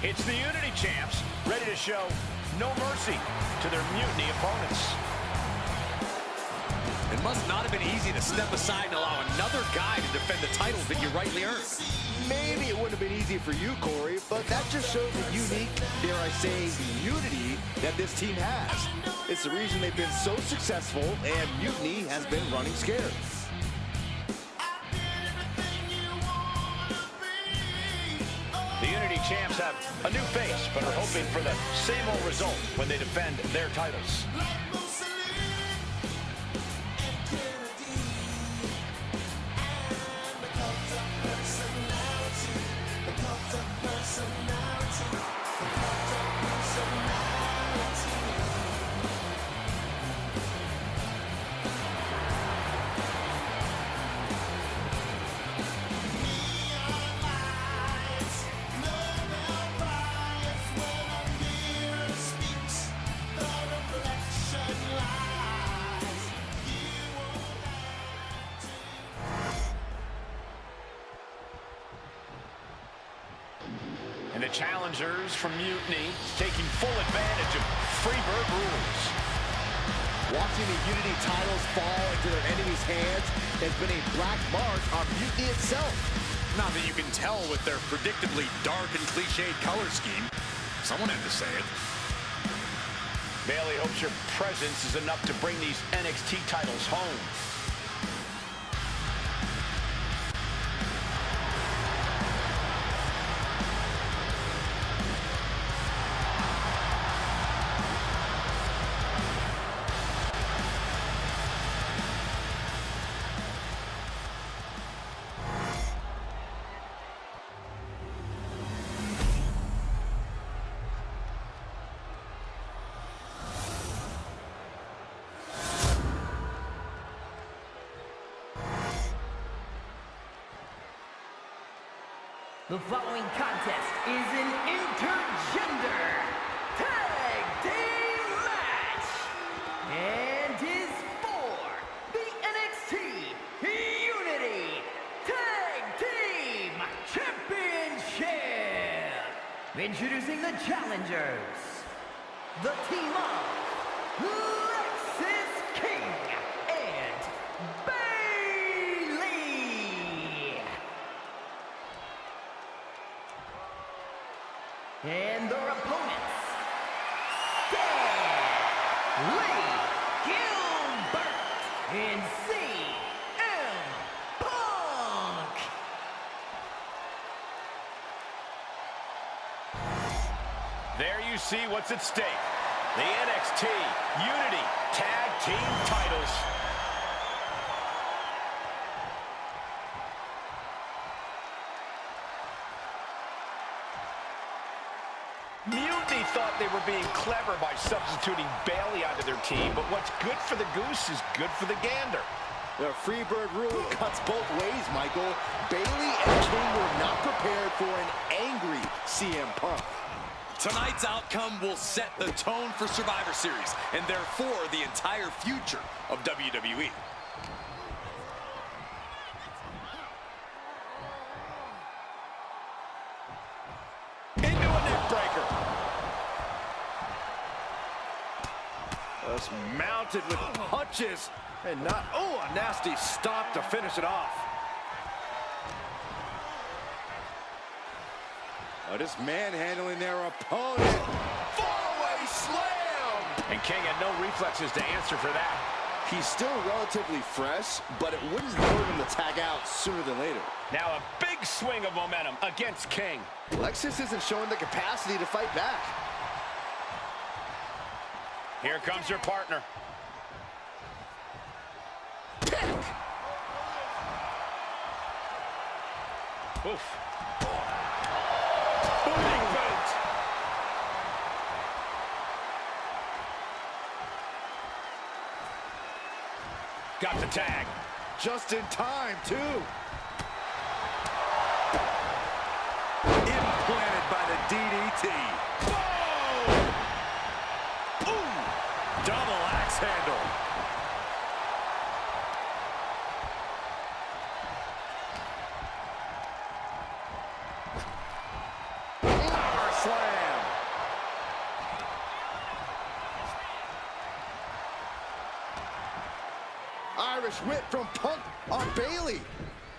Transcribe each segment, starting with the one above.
It's the Unity champs, ready to show no mercy to their mutiny opponents. It must not have been easy to step aside and allow another guy to defend the titles that you rightly earned. Maybe it wouldn't have been easy for you, Corey, but that just shows the unique, dare I say, unity that this team has. It's the reason they've been so successful, and Mutiny has been running scared. The Unity champs have a new face, but are hoping for the same old result when they defend their titles. And the challengers from Mutiny taking full advantage of Freebird rules. Watching the Unity titles fall into their enemies' hands has been a black mark on Mutiny itself. Not that you can tell with their predictably dark and cliched color scheme. Someone had to say it. Bailey hopes your presence is enough to bring these NXT titles home. The following contest is an intergender tag team match and is for the NXT Unity Tag Team Championship. Introducing the challengers, the team of Lexis King and and their opponents, Starlight Gilbert and CM Punk. There you see what's at stake. The NXT Unity Tag Team titles. Mutiny thought they were being clever by substituting Bailey onto their team, but what's good for the goose is good for the gander. The Freebird rule cuts both ways, Michael. Bailey and King were not prepared for an angry CM Punk. Tonight's outcome will set the tone for Survivor Series, and therefore the entire future of WWE. Just mounted with punches and not, oh, a nasty stop to finish it off. Just manhandling their opponent. Far-away slam! And King had no reflexes to answer for that. He's still relatively fresh, but it wouldn't hurt him to tag out sooner than later. Now a big swing of momentum against King. Lexis isn't showing the capacity to fight back. Here comes her partner. Pick! Oof. Big boot. Got the tag. Just in time, too. Implanted by the DDT. Double axe handle. Power slam. Irish whip from Punk on Bailey.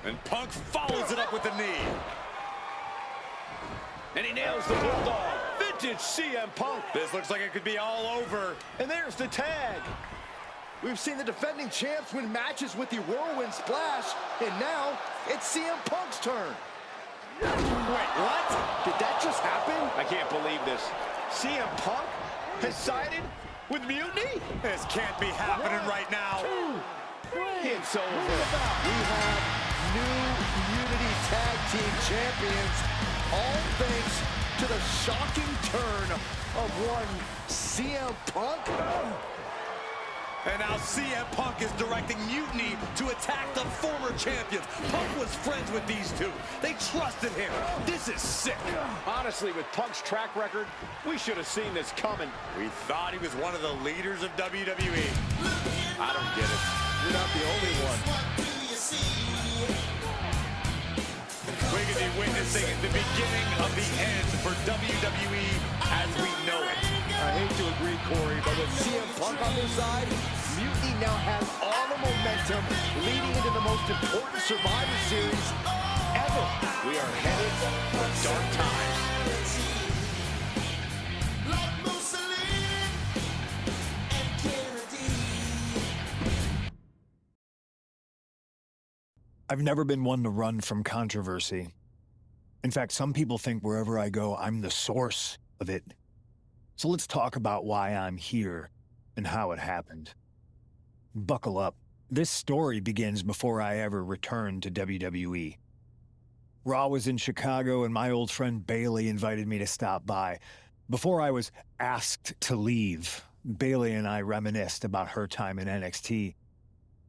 And Punk follows it up with the knee. And he nails the Bulldog. Vintage CM Punk. This looks like it could be all over. And there's the tag. We've seen the defending champs win matches with the Whirlwind Splash, and now it's CM Punk's turn. Wait, what? Did that just happen? I can't believe this. CM Punk has sided with Mutiny? This can't be happening right now. It's over. We have new Unity Tag Team Champions, all thanks to the shocking turn of one CM Punk. And now CM Punk is directing Mutiny to attack the former champions. Punk was friends with these two. They trusted him. This is sick. Honestly, with Punk's track record, we should have seen this coming. We thought he was one of the leaders of WWE. I don't get it. You're not the only one. We could be witnessing the beginning of the end for WWE as we know it. I hate to agree, Corey, but with CM Punk on their side, Mutiny now has all the momentum leading into the most important Survivor Series ever. We are headed for dark times. I've never been one to run from controversy. In fact, some people think wherever I go, I'm the source of it. So let's talk about why I'm here and how it happened. Buckle up. This story begins before I ever returned to WWE. Raw was in Chicago and my old friend Bailey invited me to stop by. Before I was asked to leave, Bailey and I reminisced about her time in NXT,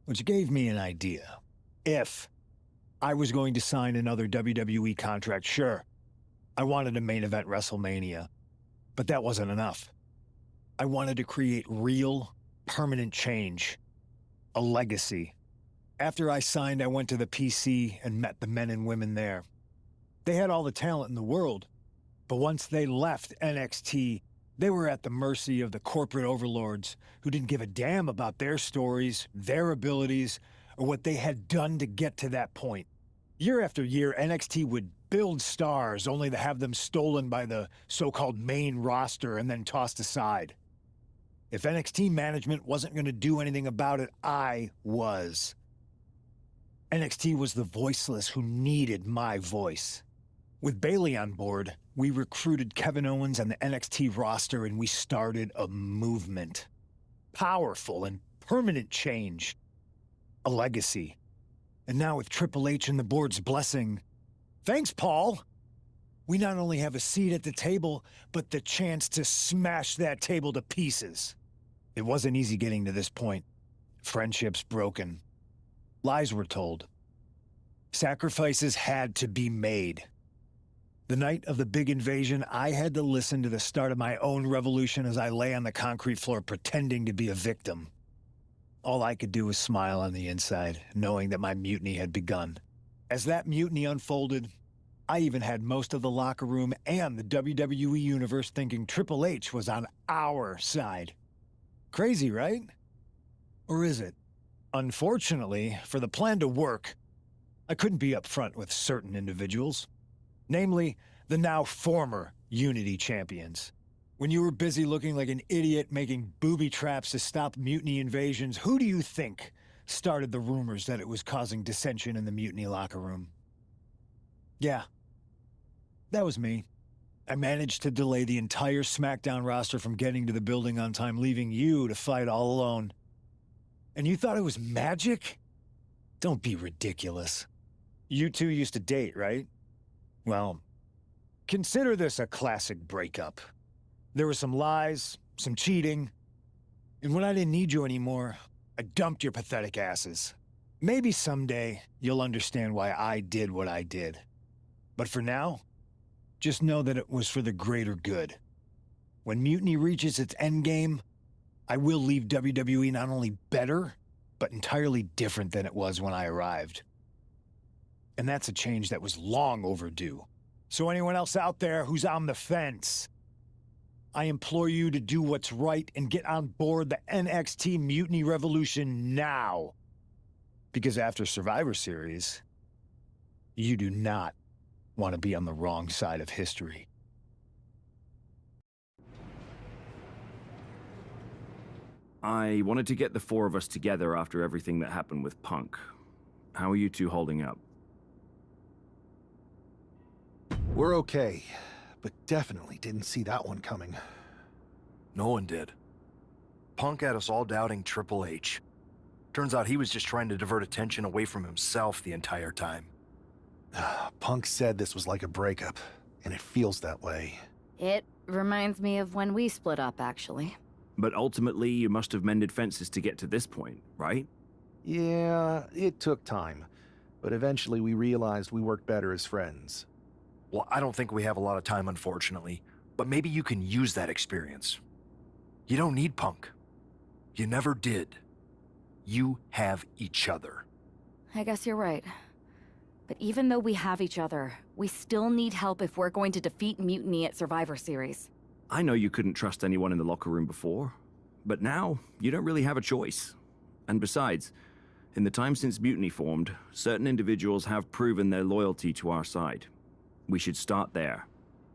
which gave me an idea. If I was going to sign another WWE contract, sure, I wanted to main event WrestleMania. But that wasn't enough. I wanted to create real, permanent change. A legacy. After I signed, I went to the PC and met the men and women there. They had all the talent in the world, but once they left NXT, they were at the mercy of the corporate overlords who didn't give a damn about their stories, their abilities, or what they had done to get to that point. Year after year, NXT would build stars only to have them stolen by the so-called main roster and then tossed aside. If NXT management wasn't going to do anything about it, I was. NXT was the voiceless who needed my voice. With Bailey on board, we recruited Kevin Owens and the NXT roster and we started a movement. Powerful and permanent change. A legacy. And now with Triple H and the board's blessing, thanks, Paul. We not only have a seat at the table, but the chance to smash that table to pieces. It wasn't easy getting to this point. Friendships broken. Lies were told. Sacrifices had to be made. The night of the big invasion, I had to listen to the start of my own revolution as I lay on the concrete floor pretending to be a victim. All I could do was smile on the inside, knowing that my mutiny had begun. As that mutiny unfolded, I even had most of the locker room and the WWE Universe thinking Triple H was on our side. Crazy, right? Or is it? Unfortunately, for the plan to work, I couldn't be upfront with certain individuals. Namely, the now former Unity champions. When you were busy looking like an idiot making booby traps to stop mutiny invasions, who do you think started the rumors that it was causing dissension in the mutiny locker room? Yeah, that was me. I managed to delay the entire SmackDown roster from getting to the building on time, leaving you to fight all alone. And you thought it was magic? Don't be ridiculous. You two used to date, right? Well, consider this a classic breakup. There were some lies, some cheating, and when I didn't need you anymore, I dumped your pathetic asses. Maybe someday you'll understand why I did what I did. But for now, just know that it was for the greater good. When Mutiny reaches its endgame, I will leave WWE not only better, but entirely different than it was when I arrived. And that's a change that was long overdue. So anyone else out there who's on the fence, I implore you to do what's right and get on board the NXT Mutiny Revolution now. Because after Survivor Series, you do not want to be on the wrong side of history. I wanted to get the four of us together after everything that happened with Punk. How are you two holding up? We're okay, but definitely didn't see that one coming. No one did. Punk had us all doubting Triple H. Turns out he was just trying to divert attention away from himself the entire time. Punk said this was like a breakup, and it feels that way. It reminds me of when we split up, actually. But ultimately, you must have mended fences to get to this point, right? Yeah, it took time, but eventually we realized we worked better as friends. Well, I don't think we have a lot of time, unfortunately, but maybe you can use that experience. You don't need Punk. You never did. You have each other. I guess you're right. But even though we have each other, we still need help if we're going to defeat Mutiny at Survivor Series. I know you couldn't trust anyone in the locker room before, but now you don't really have a choice. And besides, in the time since Mutiny formed, certain individuals have proven their loyalty to our side. We should start there.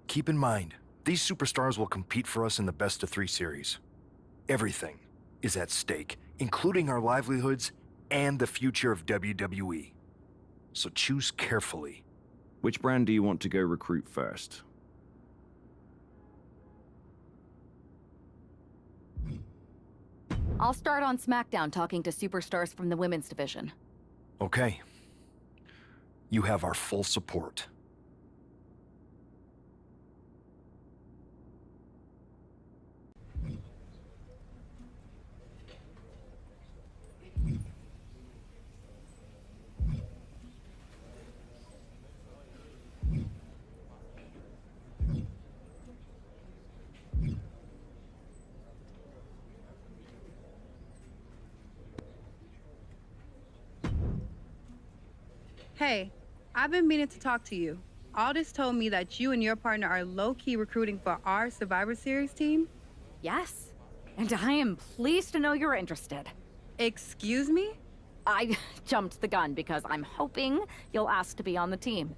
Keep in mind, these superstars will compete for us in the best-of-3 series. Everything is at stake, including our livelihoods and the future of WWE. So choose carefully. Which brand do you want to go recruit first? I'll start on SmackDown talking to superstars from the women's division. Okay. You have our full support. Hey, I've been meaning to talk to you. Aldous told me that you and your partner are low-key recruiting for our Survivor Series team. Yes, and I am pleased to know you're interested. Excuse me? I jumped the gun because I'm hoping you'll ask to be on the team.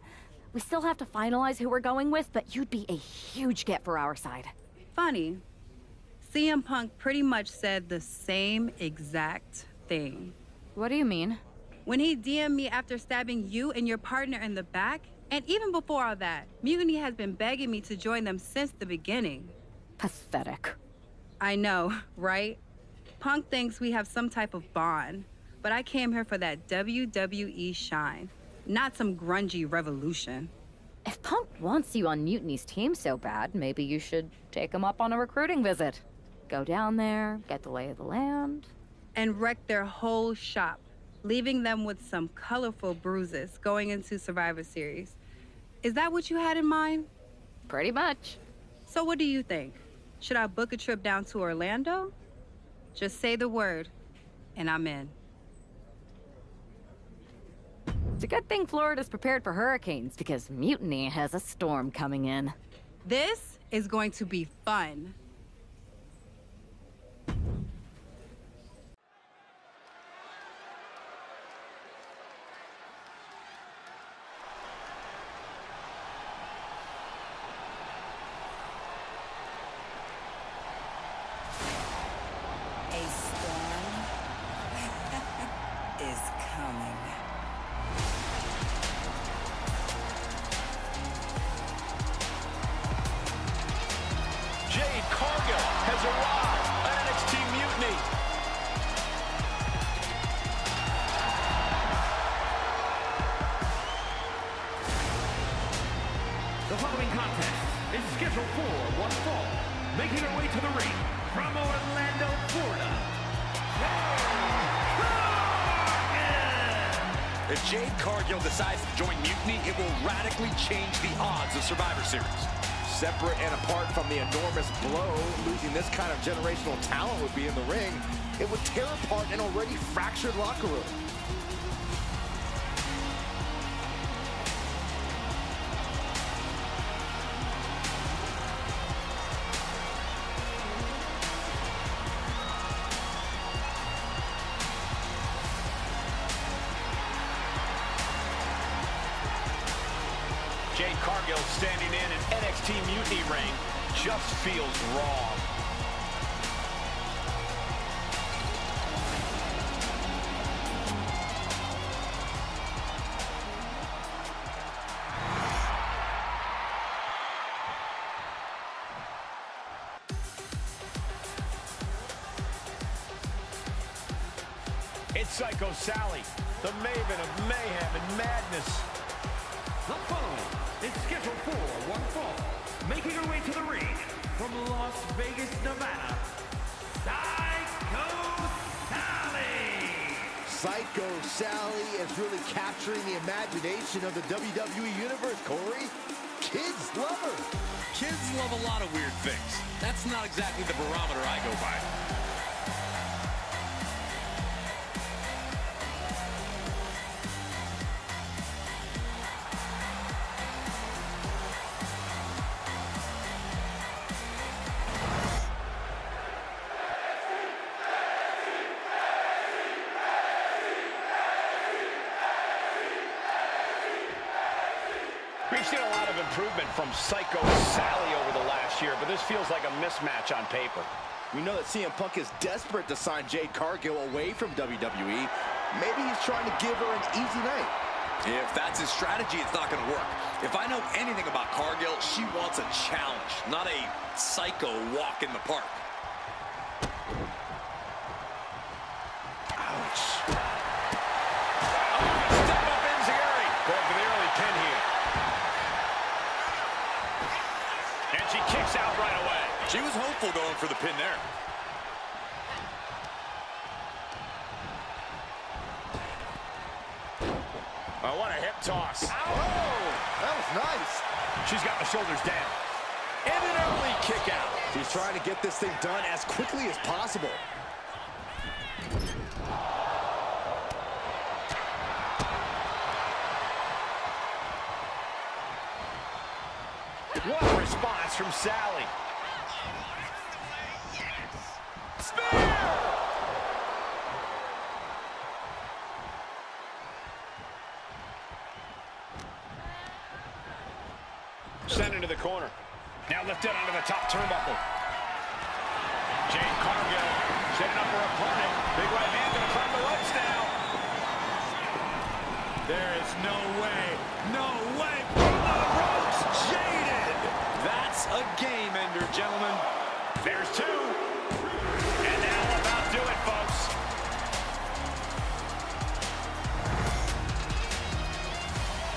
We still have to finalize who we're going with, but you'd be a huge get for our side. Funny. CM Punk pretty much said the same exact thing. What do you mean? When he DM'd me after stabbing you and your partner in the back, and even before all that, Mutiny has been begging me to join them since the beginning. Pathetic. I know, right? Punk thinks we have some type of bond, but I came here for that WWE shine, not some grungy revolution. If Punk wants you on Mutiny's team so bad, maybe you should take him up on a recruiting visit. Go down there, get the lay of the land. And wreck their whole shop, leaving them with some colorful bruises going into Survivor Series. Is that what you had in mind? Pretty much. So what do you think? Should I book a trip down to Orlando? Just say the word, and I'm in. It's a good thing Florida's prepared for hurricanes, because Mutiny has a storm coming in. This is going to be fun. A storm is coming. Jade Cargill has arrived at NXT Mutiny. The following contest is scheduled for one fall. Making her way to the ring from Orlando, Florida, If Jade Cargill decides to join Mutiny, it will radically change the odds of Survivor Series. Separate and apart from the enormous blow losing this kind of generational talent would be in the ring, it would tear apart an already fractured locker room. Jade Cargill standing in an NXT Mutiny ring just feels wrong. It's Psycho Sally, the maven of mayhem and madness. The following is scheduled for one fall. Making her way to the ring from Las Vegas, Nevada, Psycho Sally! Psycho Sally is really capturing the imagination of the WWE Universe, Corey. Kids love her. Kids love a lot of weird things. That's not exactly the barometer I go by. We've seen a lot of improvement from Psycho Sally over the last year, but this feels like a mismatch on paper. We know that CM Punk is desperate to sign Jade Cargill away from WWE. Maybe he's trying to give her an easy night. If that's his strategy, it's not going to work. If I know anything about Cargill, she wants a challenge, not a psycho walk in the park. Ouch. Step up Enziguri. Going for the early pin here. And she kicks out right away. She was hopeful going for the pin there. Oh, what a hip toss. Oh, that was nice. She's got the shoulders down. And an early kick out. She's trying to get this thing done as quickly as possible. What a response from Sally. Spear! Sent into the corner. Now lifted onto the top turnbuckle. Jade Cargill setting up her opponent. Big right hand gonna climb the ropes now. There is no way, no way. From the ropes, jaded. That's a game ender, gentlemen. There's two. And that'll about do it, folks.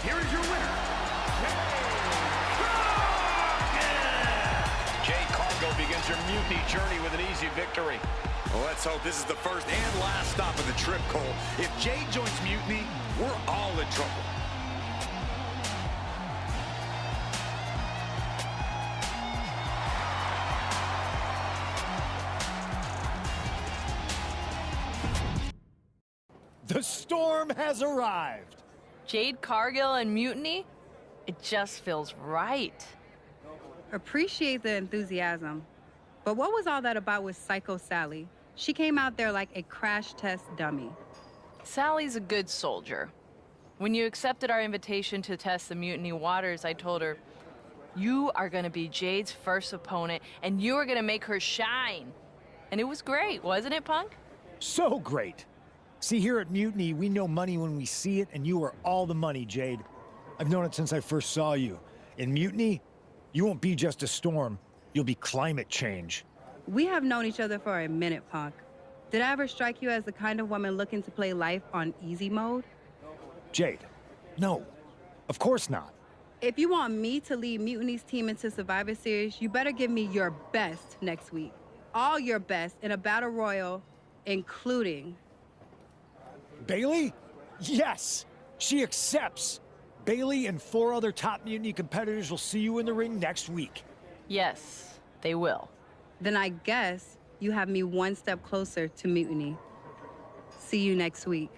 Here is your winner, Jade Cargill begins her mutiny journey with an easy victory. Well, let's hope this is the first and last stop of the trip, Cole. If Jade joins Mutiny, we're all in trouble. The storm has arrived. Jade Cargill and Mutiny? It just feels right. Appreciate the enthusiasm. But what was all that about with Psycho Sally? She came out there like a crash test dummy. Sally's a good soldier. When you accepted our invitation to test the Mutiny waters, I told her, you are gonna be Jade's first opponent, and you are gonna make her shine. And it was great, wasn't it, Punk? So great. See, here at Mutiny, we know money when we see it, and you are all the money, Jade. I've known it since I first saw you. In Mutiny, you won't be just a storm. You'll be climate change. We have known each other for a minute, Punk. Did I ever strike you as the kind of woman looking to play life on easy mode? Jade, no. Of course not. If you want me to lead Mutiny's team into Survivor Series, you better give me your best next week. All your best in a battle royal, including... Bailey? Yes! She accepts! Bailey and 4 other top Mutiny competitors will see you in the ring next week. Yes, they will. Then I guess you have me one step closer to Mutiny. See you next week.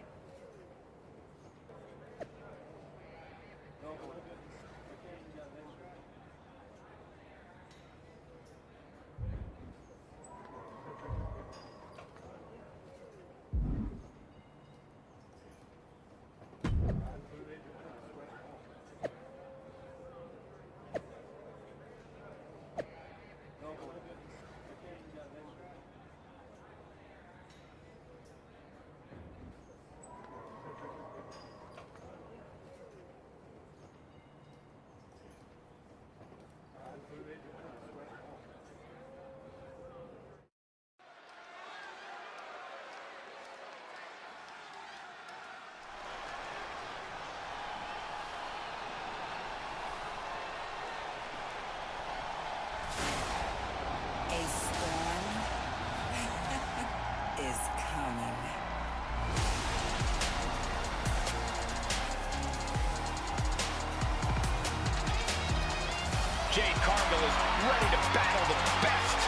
Jade Cargill is ready to battle the best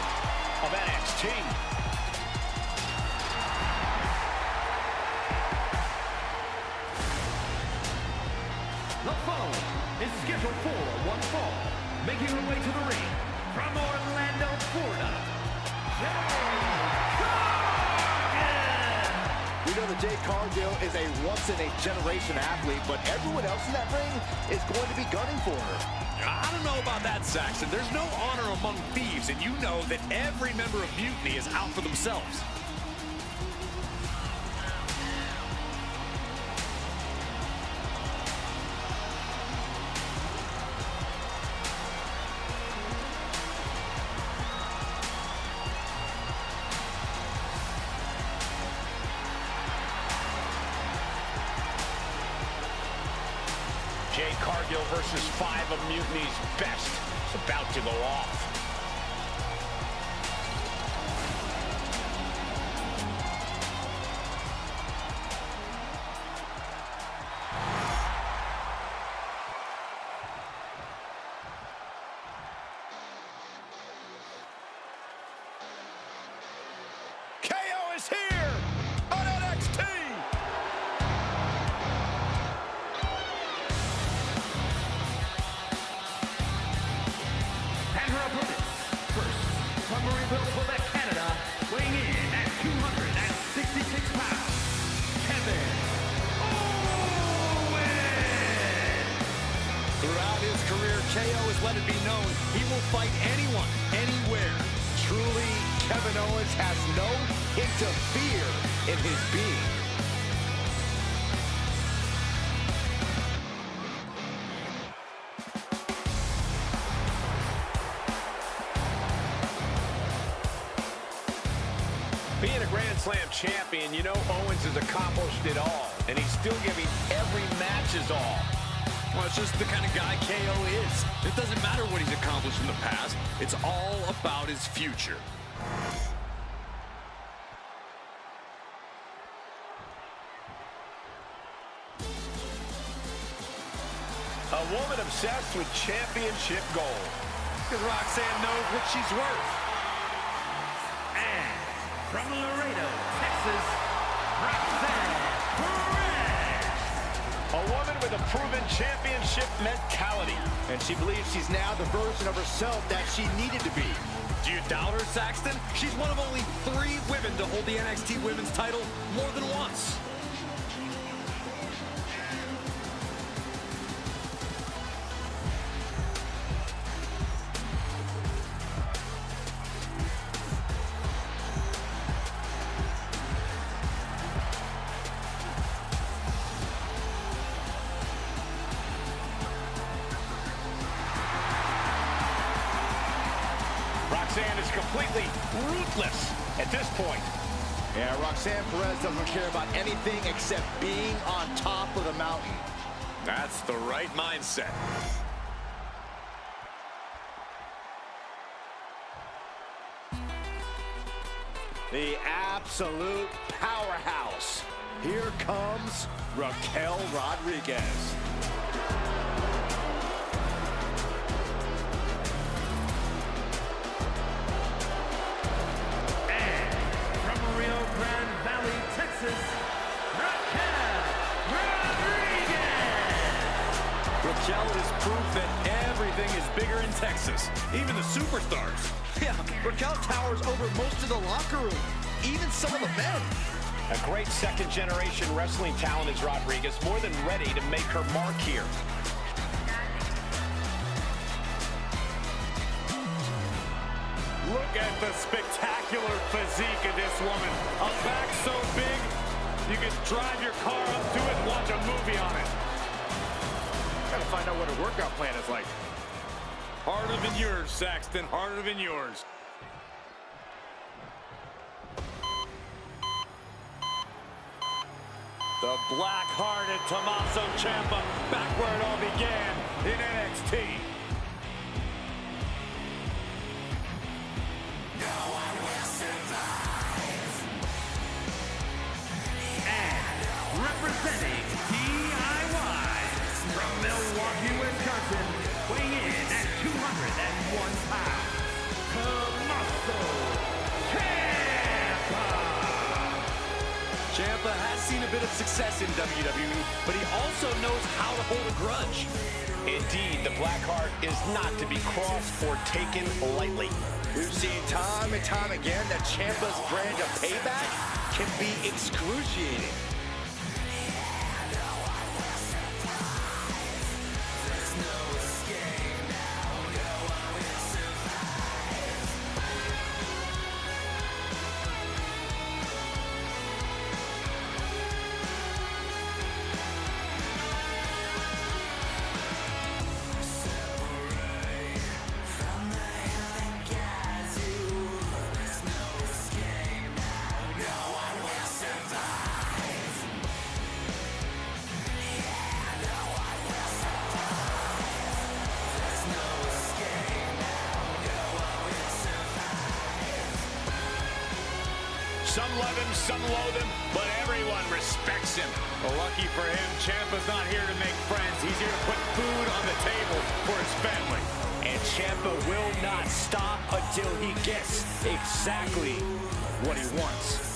of NXT. The following is scheduled for one fall, making her way to the ring from Orlando, Florida, Jade Cargill! We know that Jade Cargill is a once-in-a-generation athlete, but everyone else in that ring is going to be gunning for her. I don't know about that, Saxton. There's no honor among thieves, and you know that every member of Mutiny is out for themselves. Jade Cargill versus 5 of Mutiny's best. It's about to go off. KO is here on NXT. And her opponent, first, from Marieville, Quebec, Canada, weighing in at 266 pounds, Kevin Owens! Throughout his career, KO has let it be known he will fight anyone, anywhere. Truly, Kevin Owens has no hint of fear in his being. Being a Grand Slam champion, you know Owens has accomplished it all, and he's still giving every match his all. Well, it's just the kind of guy KO is. It doesn't matter what he's accomplished in the past. It's all about his future. A woman obsessed with championship gold. Because Roxanne knows what she's worth. And from Laredo, Texas, Roxanne Perez! A woman with a proven championship mentality. And she believes she's now the version of herself that she needed to be. Do you doubt her, Saxton? She's one of only 3 women to hold the NXT Women's title more than once. Roxanne is completely ruthless at this point. Yeah, Roxanne Perez doesn't care about anything except being on top of the mountain. That's the right mindset. The absolute powerhouse. Here comes Raquel Rodriguez. And from Rio Grande Valley, Texas, Raquel Rodriguez! Raquel is proof that everything is bigger in Texas, even the superstars. Yeah, Raquel towers over most of the locker room, even some of the men. A great second-generation wrestling talent is Rodriguez, more than ready to make her mark here. Look at the spectacular physique of this woman. A back so big, you can drive your car up to it and watch a movie on it. Gotta find out what her workout plan is like. Harder than yours, Saxton, harder than yours. The black-hearted Tommaso Ciampa, back where it all began in NXT. And representing DIY from Milwaukee, Wisconsin, weighing in at 201 pounds, Tommaso Ciampa. Ciampa has seen a bit of success in WWE, but he also knows how to hold a grudge. Indeed, the Blackheart is not to be crossed or taken lightly. We've seen time and time again that Ciampa's brand of payback can be excruciating. Some love him, some loathe him, but everyone respects him. Well, lucky for him, Ciampa's not here to make friends. He's here to put food on the table for his family. And Ciampa will not stop until he gets exactly what he wants.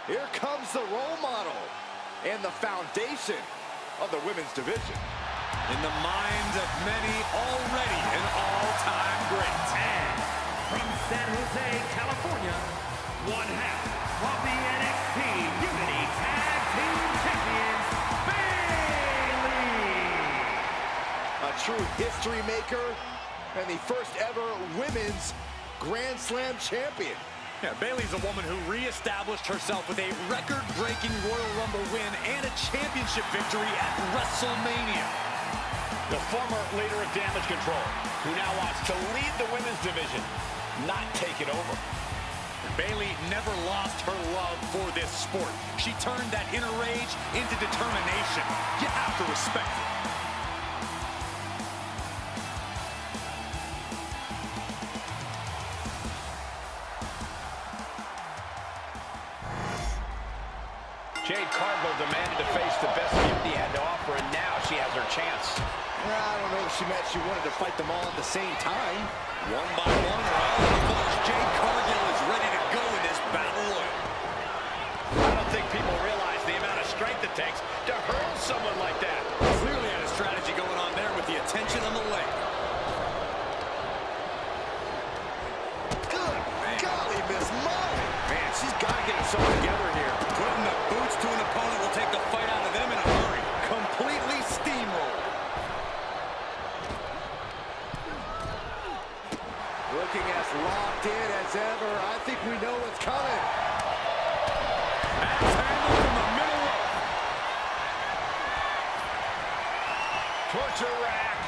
Here comes the role model and the foundation of the women's division. In the minds of many, already an all-time great. And from San Jose, California, one half of the NXT Unity Tag Team Champions, Bayley. A true history maker and the first ever women's Grand Slam champion. Yeah, Bayley's a woman who reestablished herself with a record-breaking Royal Rumble win and a championship victory at WrestleMania. The former leader of Damage Control, who now wants to lead the women's division, not take it over. Bayley never lost her love for this sport. She turned that inner rage into determination. You have to respect it. Jade Cargill demanded to face the best Unity had to offer, and now she has her chance. I don't know if she meant she wanted to fight them all at the same time. One by one, or all in the bunch, Jade Cargill is ready to go in this battle royal. I don't think people realize the amount of strength it takes to hurl someone like that. Clearly had a strategy going on there with the attention on the leg. Good golly, Miss Molly. Man, she's got to get herself together here. Putting the boots to an opponent will take the fight out of them in a hurry. Completely steamrolled. Looking as locked in as ever. I think we know what's coming. Axe handle from the middle rope. Torture rack.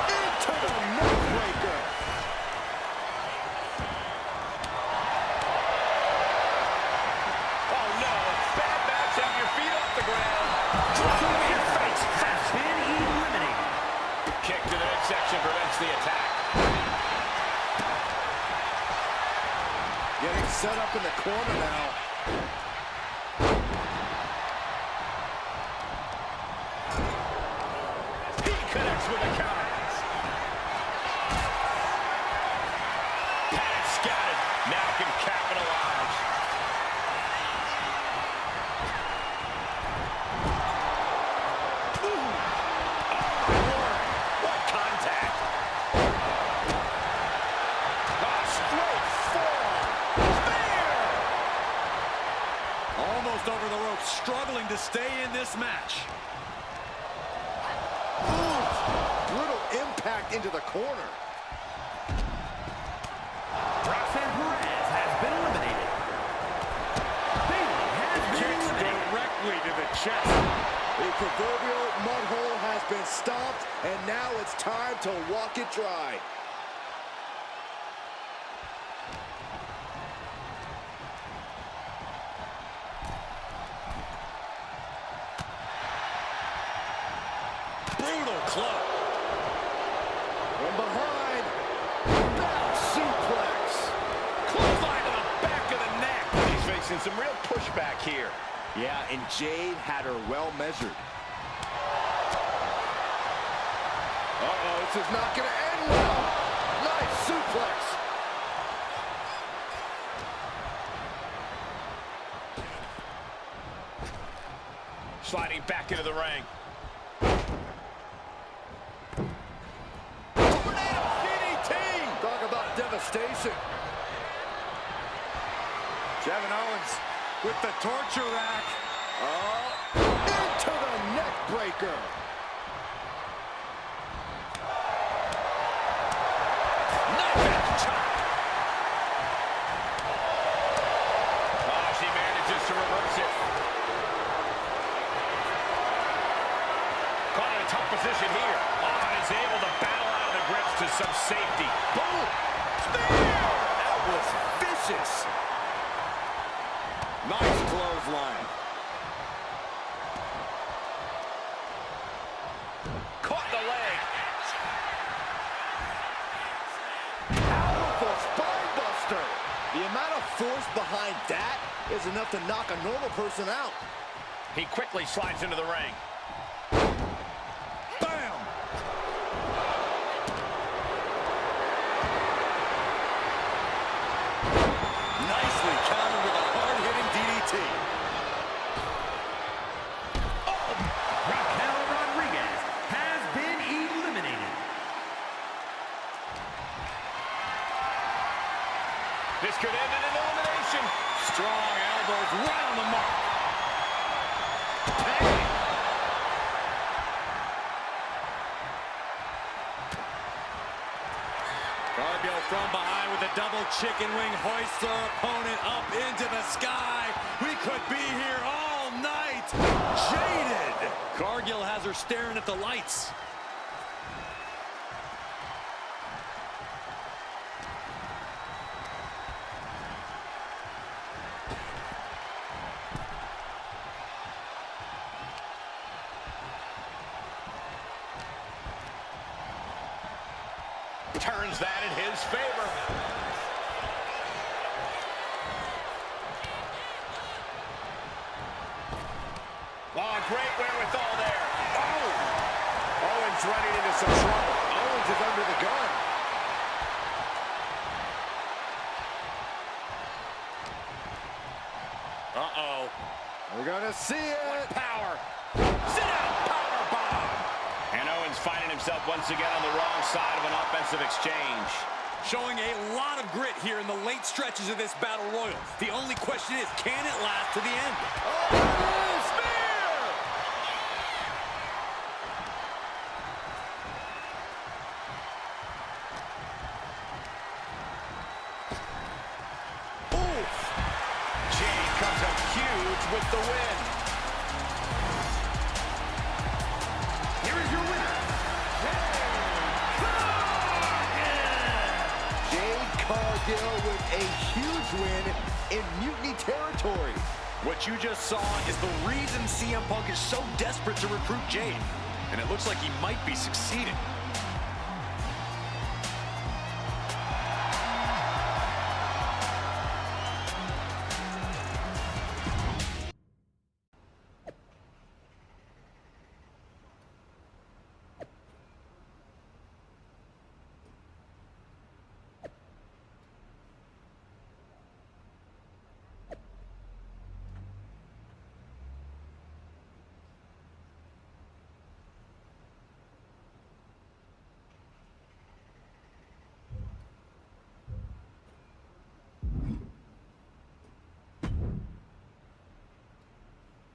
Into the neckbreaker. Oh no, bad match, have your feet off the ground. Drop him in your face. Has been eliminated. Kick to the midsection prevents the attack. Getting set up in the corner now. He connects with a counter. Pat scattered. Now can capitalize. Ooh. Oh, Lord. What contact. Straight forearm. Spear. Almost over the rope, struggling to stay in this match. Brutal impact into the corner. Roxanne Perez has been eliminated. Bayley has been Kicks eliminated. directly to the chest. The proverbial mud hole has been stomped, and now it's time to walk it dry. low. From behind. Back suplex. Clothesline to the back of the neck. He's facing some real pushback here. Yeah, and Jade had her well measured. Uh-oh, this is not going to end well. Nice suplex. Sliding back into the ring. Tornado DDT. Talk about devastation. Kevin Owens with the torture rack. Oh, into the neck breaker. Oh, she manages to reverse it. Caught in a tough position here. Oh, and is able to battle out of the grips to some safety. Boom. Spear. That was vicious. Nice clothesline. Caught the leg. Powerful spine buster. The amount of force behind that is enough to knock a normal person out. He quickly slides into the ring. Bam! Nicely countered with a hard-hitting DDT. Raquel Rodriguez has been eliminated. This could end in an elimination. Strong elbows right on the mark. Bang! Cargill from behind with a double chicken wing, hoists her opponent up into the sky. We could be here all night. Jaded. Cargill has her staring at the lights. Turns that in his favor. Oh, great wherewithal there. Oh! Owens running into some trouble. Owens is under the gun. Uh-oh. We're gonna see it. Power. Sit out. Power bomb. And Owens finding himself once again on the wrong side of an offensive exchange. Showing a lot of grit here in the late stretches of this battle royal. The only question is, can it last to the end? Oh, it is. Spear! Oof. Jade comes up huge with the win. Here is your winner, Jade Cargill with a huge win in Mutiny territory. What you just saw is the reason CM Punk is so desperate to recruit Jade. And it looks like he might be succeeding.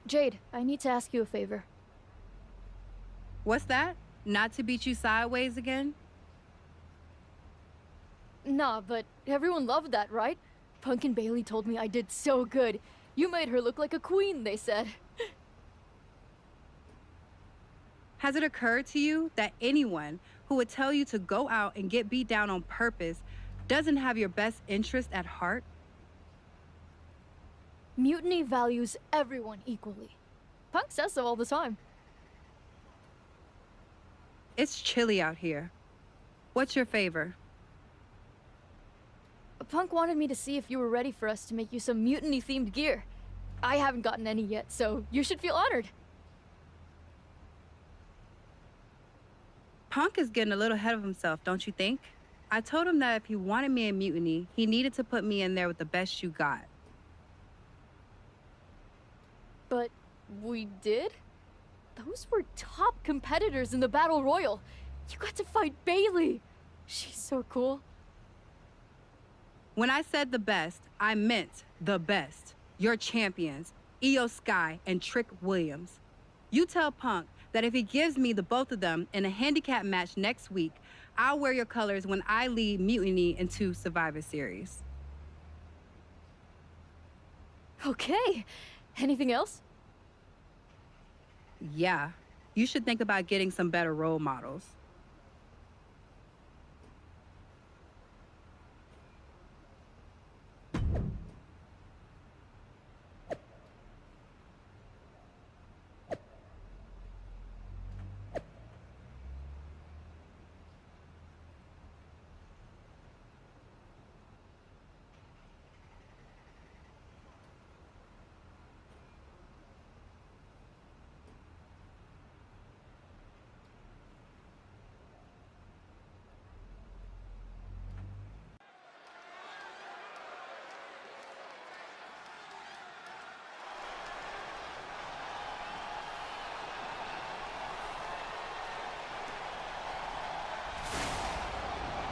Jade, I need to ask you a favor. What's that? Not to beat you sideways again? Nah, but everyone loved that, right? Punk and Bailey told me I did so good. You made her look like a queen, they said. Has it occurred to you that anyone who would tell you to go out and get beat down on purpose doesn't have your best interest at heart? Mutiny values everyone equally. Punk says so all the time. It's chilly out here. What's your favor? Punk wanted me to see if you were ready for us to make you some mutiny-themed gear. I haven't gotten any yet, so you should feel honored. Punk is getting a little ahead of himself, don't you think? I told him that if he wanted me in Mutiny, he needed to put me in there with the best you got. But we did? Those were top competitors in the Battle Royal. You got to fight Bailey. She's so cool. When I said the best, I meant the best. Your champions, Io Sky and Trick Williams. You tell Punk that if he gives me the both of them in a handicap match next week, I'll wear your colors when I lead Mutiny into Survivor Series. Okay. Anything else? Yeah. You should think about getting some better role models.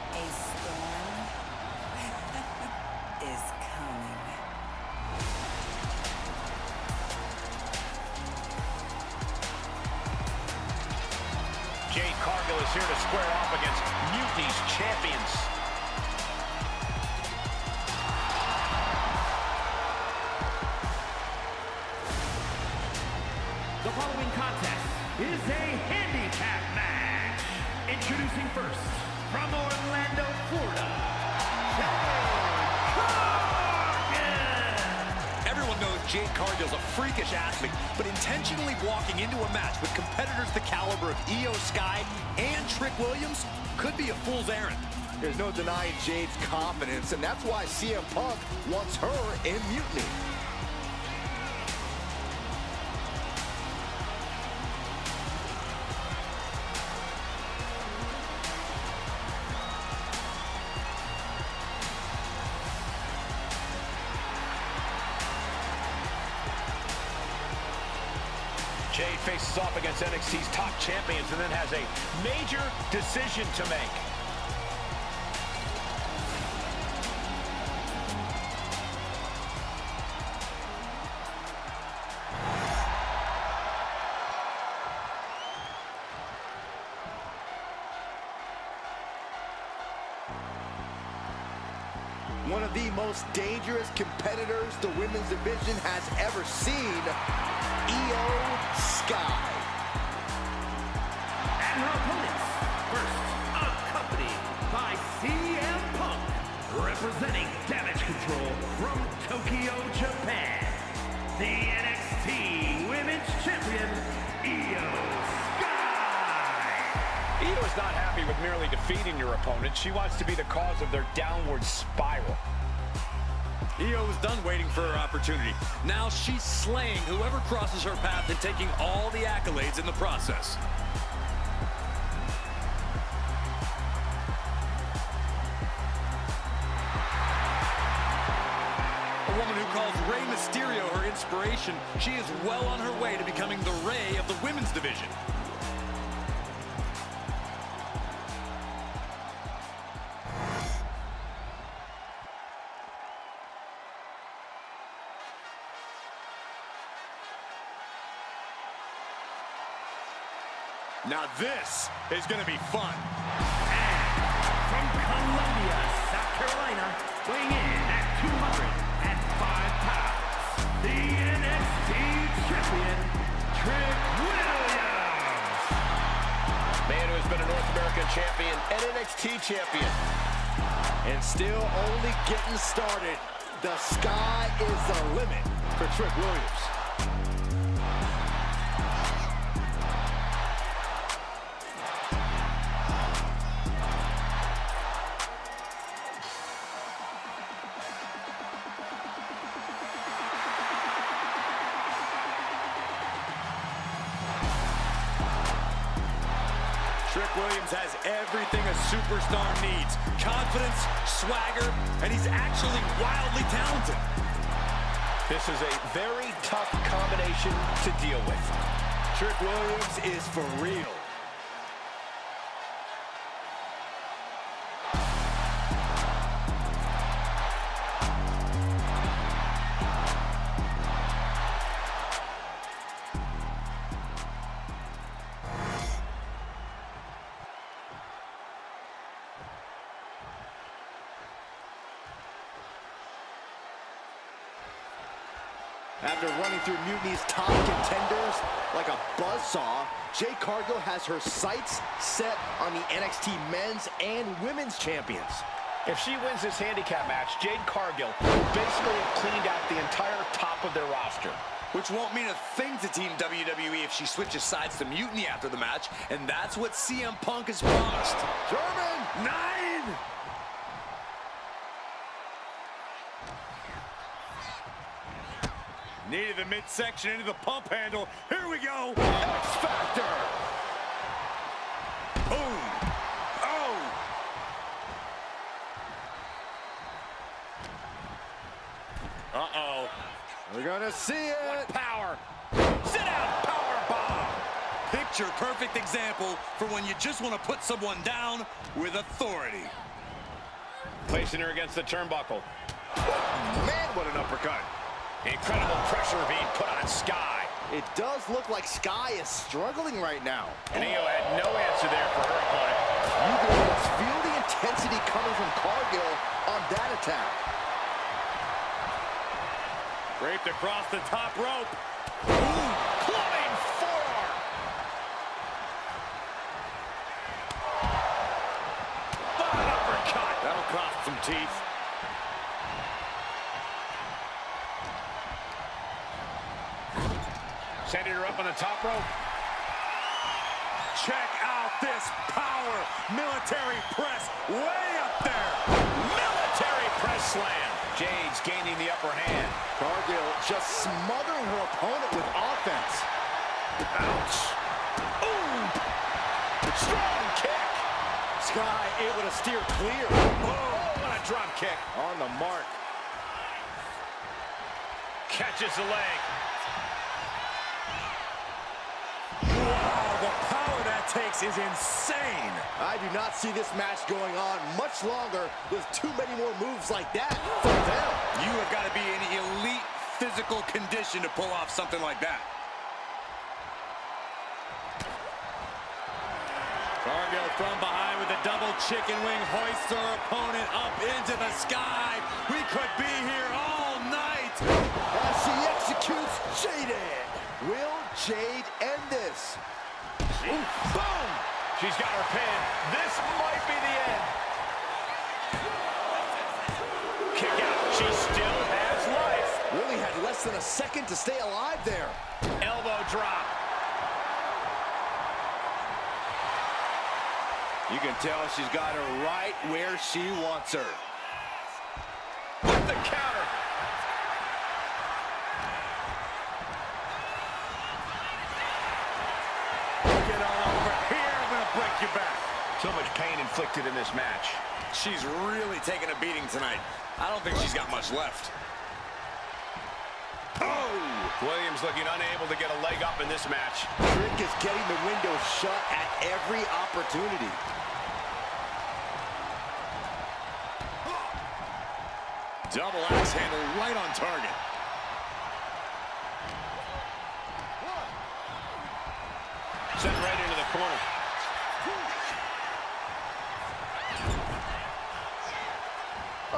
A storm is coming. Jade Cargill is here to square off against Mutiny's champions. The following contest is a handicap match. Introducing first, from Orlando, Florida, Jade Cargill. Everyone knows Jade Cargill's a freakish athlete, but intentionally walking into a match with competitors the caliber of Io Sky and Trick Williams could be a fool's errand. There's no denying Jade's confidence, and that's why CM Punk wants her in Mutiny. Jade faces off against NXT's top champions and then has a major decision to make. One of the most dangerous competitors the women's division has ever seen, Io Sky. And her opponents, first, accompanied by CM Punk, representing Damage Control from Tokyo, Japan, the NXT Women's Champion, Io Sky. Io is not happy with merely defeating your opponent. She wants to be the cause of their downward spiral. Io is done waiting for her opportunity. Now she's slaying whoever crosses her path and taking all the accolades in the process. A woman who calls Rey Mysterio her inspiration, she is well on her way to becoming the Rey of the women's division. Now this is going to be fun. From Columbia, South Carolina, weighing in at 205 pounds, the NXT champion, Trick Williams. Man who has been a North American champion and NXT champion. And still only getting started. The sky is the limit for Trick Williams. Trick Williams has everything a superstar needs. Confidence, swagger, and he's actually wildly talented. This is a very tough combination to deal with. Trick Williams is for real. After running through Mutiny's top contenders like a buzzsaw, Jade Cargill has her sights set on the NXT men's and women's champions. If she wins this handicap match, Jade Cargill will basically have cleaned out the entire top of their roster. Which won't mean a thing to Team WWE if she switches sides to Mutiny after the match, and that's what CM Punk has promised. German! 9! Needed the midsection into the pump handle. Here we go. X Factor! Boom. Oh. Uh-oh. We're gonna see it. What power. Sit out power bomb. Picture perfect example for when you just want to put someone down with authority. Placing her against the turnbuckle. Man, what an uppercut. Incredible pressure being put on Sky. It does look like Sky is struggling right now. And Io had no answer there for her opponent. You can almost feel the intensity coming from Cargill on that attack. Draped across the top rope. Ooh, clubbing forearm. Uppercut. That'll cost some teeth. Sending her up on the top rope. Check out this power. Military press way up there. Military press slam. Jade's gaining the upper hand. Cargill just smothering her opponent with offense. Ouch. Ooh. Strong kick. Sky able to steer clear. Oh, what a drop kick. On the mark. Catches the leg. Wow, the power that takes is insane. I do not see this match going on much longer with too many more moves like that for them. You have got to be in elite physical condition to pull off something like that. Cargill from behind with a double chicken wing hoists her opponent up into the sky. We could be here all night. As she executes Jade. Will Jade end this? Ooh, boom! She's got her pin. This might be the end. Kick out. She still has life. Really had less than a second to stay alive there. Elbow drop. You can tell she's got her right where she wants her. With the counter. Get on over here. I'm going to break your back. So much pain inflicted in this match. She's really taking a beating tonight. I don't think she's got much left. Oh! Williams looking unable to get a leg up in this match. Trick is getting the window shut at every opportunity. Double axe handle right on target. Sent right into the corner.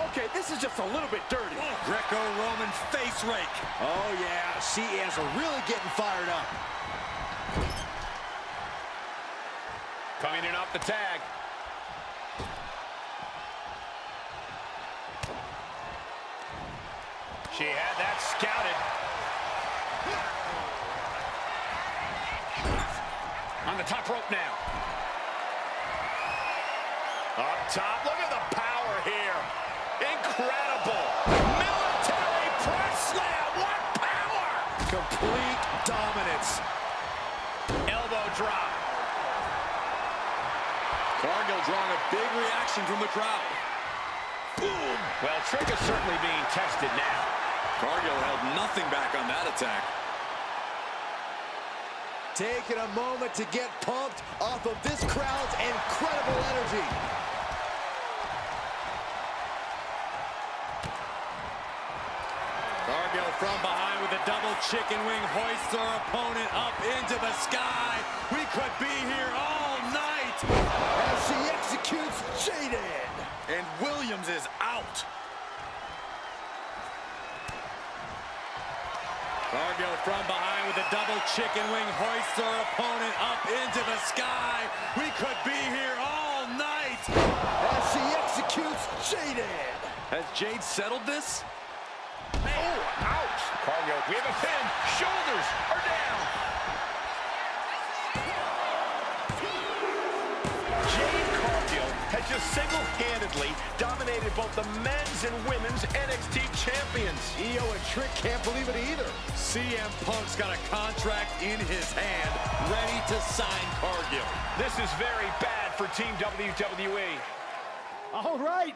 Okay, this is just a little bit dirty. Greco-Roman face rake. Oh, yeah, she is really getting fired up. Coming in off the tag. She had that scouted. On the top rope now. Up top, look at the power here. Incredible. Military press slam, what power! Complete dominance. Elbow drop. Cargill drawing a big reaction from the crowd. Boom! Well, Trick is certainly being tested now. Cargill held nothing back on that attack. Taking a moment to get pumped off of this crowd's incredible energy. Cargill from behind with a double chicken wing hoists our opponent up into the sky. We could be here all night. As she executes Jaded. And Williams is out. Cargill from behind with a double chicken wing hoists our opponent up into the sky. We could be here all night. As she executes Jaded. Has Jade settled this? Oh, ouch! Cargill, we have a pin. Shoulders are down. Jade Cargill has just single-handedly dominated both the men's and women's NXT champions. Io and Trick can't believe it either. CM Punk's got a contract in his hand, ready to sign Cargill. This is very bad for Team WWE. All right.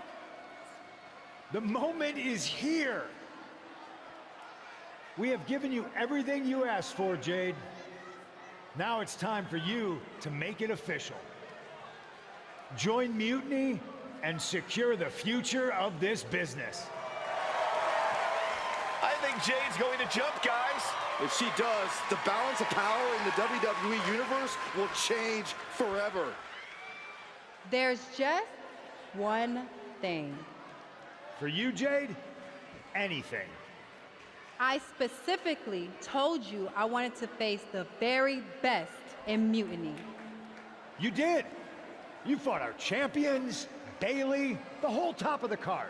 The moment is here. We have given you everything you asked for, Jade. Now it's time for you to make it official. Join Mutiny and secure the future of this business. I think Jade's going to jump, guys. If she does, the balance of power in the WWE Universe will change forever. There's just one thing. For you, Jade, anything. I specifically told you I wanted to face the very best in Mutiny. You did. You fought our champions, Bailey, the whole top of the card.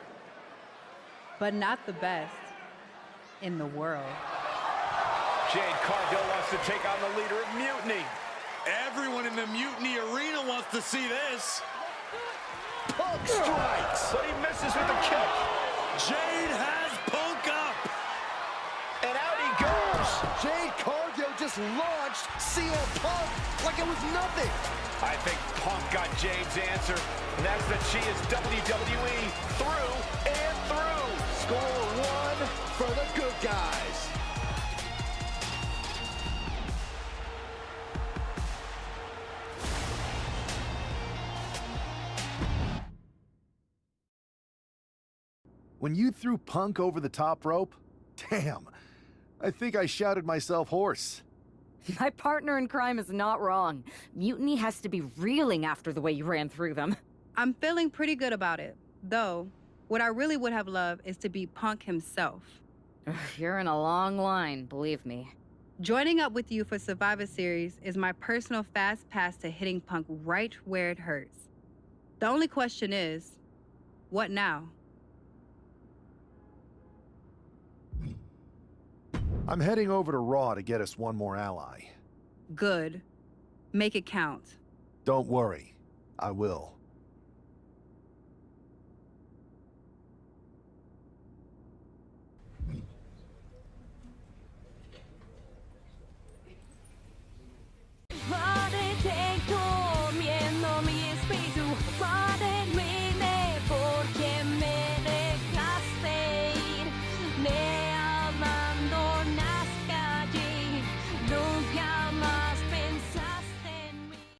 But not the best in the world. Jade Cargill wants to take on the leader of Mutiny. Everyone in the Mutiny arena wants to see this. Punk strikes. But he misses with the kick. Jade has Punk up. And out he goes. Jade Cargill just launched CM Punk like it was nothing. I think Punk got Jade's answer, and that's that she is WWE through and through. Score one for the good guys. When you threw Punk over the top rope, damn, I think I shouted myself hoarse. My partner in crime is not wrong. Mutiny has to be reeling after the way you ran through them. I'm feeling pretty good about it. Though, what I really would have loved is to be Punk himself. You're in a long line, believe me. Joining up with you for Survivor Series is my personal fast pass to hitting Punk right where it hurts. The only question is, what now? I'm heading over to Raw to get us one more ally. Good. Make it count. Don't worry, I will.